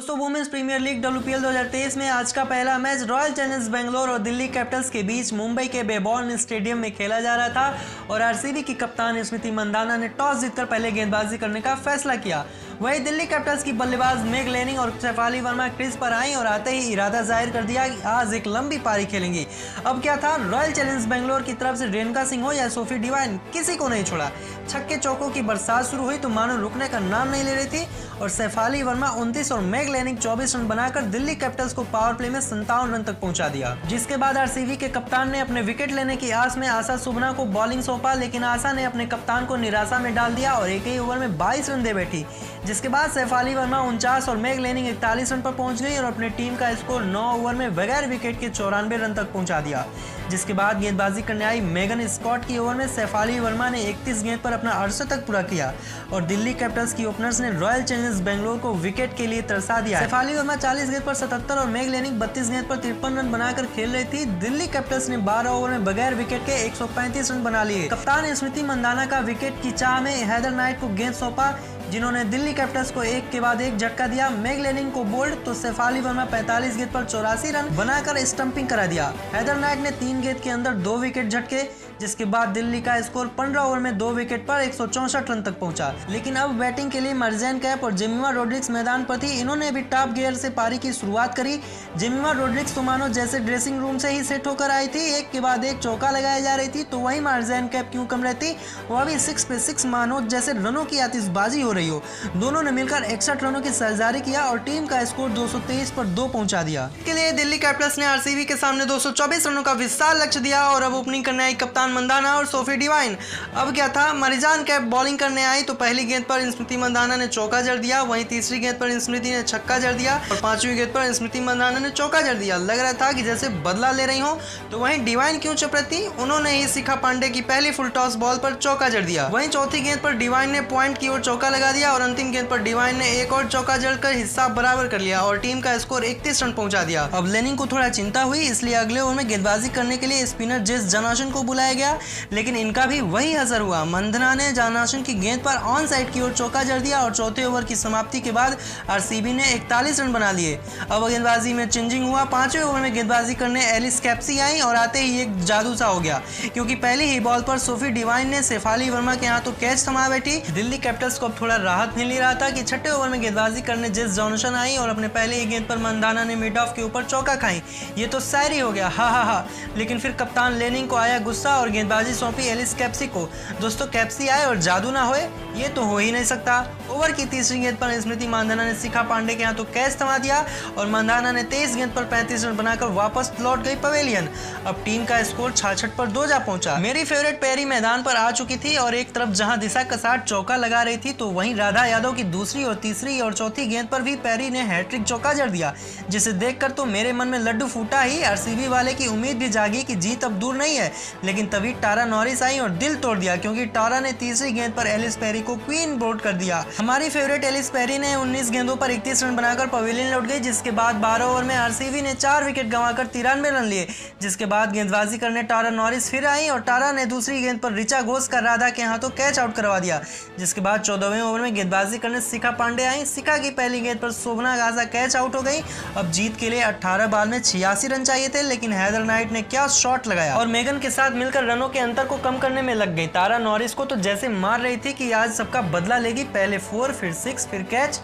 दोस्तों women's premier league WPL 2023 में आज का पहला मैच रॉयल चैलेंजर्स बेंगलोर और दिल्ली कैपिटल्स के बीच मुंबई के बेबॉर्न स्टेडियम में खेला जा रहा था और आरसीबी की कप्तान स्मृति मंदाना ने टॉस जीतकर पहले गेंदबाजी करने का फैसला किया। वहीं दिल्ली कैपिटल्स की बल्लेबाज मेग लेनिंग और शेफाली वर्मा क्रीज पर आई और आते ही इरादा जाहिर कर दिया कि आज एक लंबी पारी खेलेंगी। अब क्या था, रॉयल चैलेंजर्स बेंगलोर की तरफ से रेणुका सिंह हो या सोफी डिवाइन, किसी को नहीं छोड़ा। छक्के चौकों की बरसात शुरू हुई तो मानो रुकने का नाम नहीं ले रही थी और शेफाली वर्मा 29 और मेग लेनिंग 24 रन बनाकर दिल्ली कैपिटल्स को पावर प्ले में 57 रन तक पहुंचा दिया। जिसके बाद आरसीबी के कप्तान ने अपने विकेट लेने की आस में आशा सुबना को बॉलिंग सौंपा, लेकिन आशा ने अपने कप्तान को निराशा में डाल दिया और एक ही ओवर में 22 रन दे बैठी। जिसके बाद शेफाली वर्मा 49 और मेग लेनिंग 41 रन पर पहुंच गई और अपने टीम का स्कोर 9 ओवर में बगैर विकेट के 94 रन तक पहुंचा दिया। जिसके बाद गेंदबाजी करने आई मेगन स्कॉट की ओवर में शेफाली वर्मा ने 31 गेंद पर अपना अर्धशतक पूरा किया और दिल्ली कैपिटल्स की ओपनर्स ने रॉयल चैलेंजर्स बेंगलोर को विकेट के लिए तरसा दिया। शेफाली वर्मा 40 गेंद पर 77 और मेग लेनिंग 32 गेंद पर 53 रन बनाकर खेल रही थी। दिल्ली कैपिटल्स ने 12 ओवर में बगैर विकेट के 135 रन बना लिए। कप्तान स्मृति मंदाना का विकेट की चाह में हैदर नाइट को गेंद सौंपा, जिन्होंने दिल्ली कैपिटल्स को एक के बाद एक झटका दिया। मेग लेनिंग को बोल्ड तो शेफाली वर्मा 45 गेंद पर 84 रन बनाकर स्टंपिंग करा दिया। हैदर नाइट ने 3 गेंद के अंदर 2 विकेट झटके, जिसके बाद दिल्ली का स्कोर 15 ओवर में 2 विकेट पर 164 रन तक पहुंचा। लेकिन अब बैटिंग के लिए मर्जेन कैप और जेमिमा रोड्रिग्स मैदान पर थी। इन्होंने भी टॉप गियर से पारी की शुरुआत करी। जेमिमा रोड्रिग्स तो मानो जैसे ड्रेसिंग रूम से ही सेट होकर आई थी, एक के बाद एक चौका लगाया जा रही थी, तो वही मर्जेन कैप क्यों कम रहती, वह भी 6 पे 6 मानो जैसे रनों की आतिशबाजी हो रही हो। दोनों ने मिलकर 61 रनों की सरदारी किया और टीम का स्कोर 223 पर 2 पहुंचा दिया। इसके लिए दिल्ली कैपिटल्स ने आरसीबी के सामने 224 रनों का विशाल लक्ष्य दिया और अब ओपनिंग करने आई कप्तान मंदाना और सोफी डिवाइन। अब क्या था, मरिजान कैप बॉलिंग करने आई तो पहली गेंद पर स्मृति मंदाना ने चौका जड़ दिया, वहीं तीसरी गेंद पर स्मृति ने छक्का जड़ दिया और पांचवी गेंद पर स्मृति मंदाना ने चौका जड़ दिया। लग रहा था कि जैसे बदला ले रही हो। तो वहीं डिवाइन क्यों चुप रहती, उन्होंने ही शिखा पांडे की पहली फुल टॉस बॉल पर चौका जड़ दिया। वहीं चौथी गेंद पर डिवाइन ने पॉइंट की ओर चौका लगा दिया और अंतिम गेंद पर डिवाइन ने एक और चौका जड़कर हिसाब बराबर कर लिया और टीम का स्कोर 31 रन पहुंचा दिया। अब लेनिंग को थोड़ा चिंता हुई, इसलिए अगले ओवर में गेंदबाजी करने के लिए स्पिनर जेस जॉनसन को बुलाया गया, लेकिन इनका भी वही असर हुआ। मंदाना ने जॉनसन की गेंद पर ऑन साइड की ओर चौका जड़ दिया और चौथे ओवर की समाप्ति के बाद आरसीबी ने 41 रन बना लिए। अब गेंदबाजी में चेंजिंग हुआ। 5वें ओवर में गेंदबाजी करने एलिस कैप्सी आई और आते ही एक जादू सा हो गया, क्योंकि पहली ही बॉल पर सोफी डिवाइन ने शेफाली वर्मा के हाथों कैच थमा बैठी। दिल्ली कैपिटल्स को अब थोड़ा राहत मिल रहा था कि छठे ओवर में गेंदबाजी करने जेस जॉनसन आई और अपने पहले ही गेंद पर मंदाना ने मिड ऑफ के ऊपर चौका खाई। ये तो शायरी हो गया, हा हा हा। लेकिन फिर कप्तान लेनिंग को आया गुस्सा और गेंदबाजी सौंपी एलिस कैप्सी को। दोस्तों कैप्सी आए और जादू ना होए, ये तो हो ही नहीं सकता। ओवर की तीसरी गेंद पर स्मृति मंदाना ने शिखा पांडे के हाथों कैच थमा दिया और मंदाना ने 23 गेंद पर 35 रन बनाकर वापस लौट गई पवेलियन। अब टीम का स्कोर 66 पर 2 जा पहुंचा। मेरी फेवरेट पैरी मैदान पर आ चुकी थी और एक तरफ जहां दिशा कसाट चौका लगा रही थी, तो वहीं राधा यादव की दूसरी और तीसरी और चौथी गेंद पर भी पैरी ने हैट्रिक चौका जड़ दिया, जिसे देखकर तो मेरे मन में लड्डू फूटा ही। आरसीबी वाले की उम्मीद भी जागी कि जीत अब दूर नहीं है, लेकिन तभी टारा नॉरिस आई और दिल तोड़ दिया, क्योंकि टारा ने तीसरी गेंद पर एलिस पेरी को क्वीन बोल्ड कर दिया। हमारी फेवरेट एलिस पेरी ने 19 गेंदों पर 31 रन बनाकर पवेलियन लौट गई। जिसके बाद 12 ओवर में आरसीबी ने 4 विकेट गंवाकर 93 रन लिए। जिसके बाद गेंदबाजी करने टारा नॉरिस फिर आई और टारा ने दूसरी गेंद पर ऋचा घोष का राधा के हाथों कैच आउट करवा दिया। जिसके बाद 14वें ओवर में गेंदबाजी करने शिखा पांडे आई। शिखा की पहली गेंद पर शोभना गाजा कैच आउट हो गई। अब जीत के लिए 18 बॉल में 86 रन चाहिए थे, लेकिन हैदर नाइट ने क्या शॉट लगाया और मेगन के साथ मिलकर रनों के अंतर को कम करने में लग गई। तारा नॉरिस को तो जैसे मार रही थी कि आज सबका बदला लेगी। पहले 4 फिर 6 फिर कैच।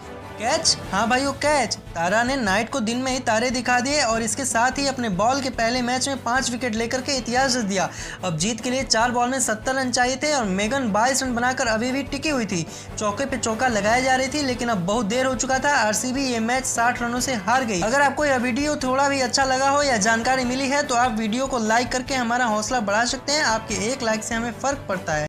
हाँ भाई वो कैच। तारा ने नाइट को दिन में ही तारे दिखा दिए और इसके साथ ही अपने बॉल के पहले मैच में 5 विकेट लेकर के इतिहास रच दिया। अब जीत के लिए 4 बॉल में 70 रन चाहिए थे और मेगन 22 रन बनाकर अभी भी टिकी हुई थी। चौके पे चौका लगाया जा रही थी, लेकिन अब बहुत देर हो चुका था। आरसीबी ये मैच 60 रनों से हार गई। अगर आपको यह वीडियो थोड़ा भी अच्छा लगा हो या जानकारी मिली है तो आप वीडियो को लाइक करके हमारा हौसला बढ़ा सकते हैं। आपके एक लाइक से हमें फर्क पड़ता है।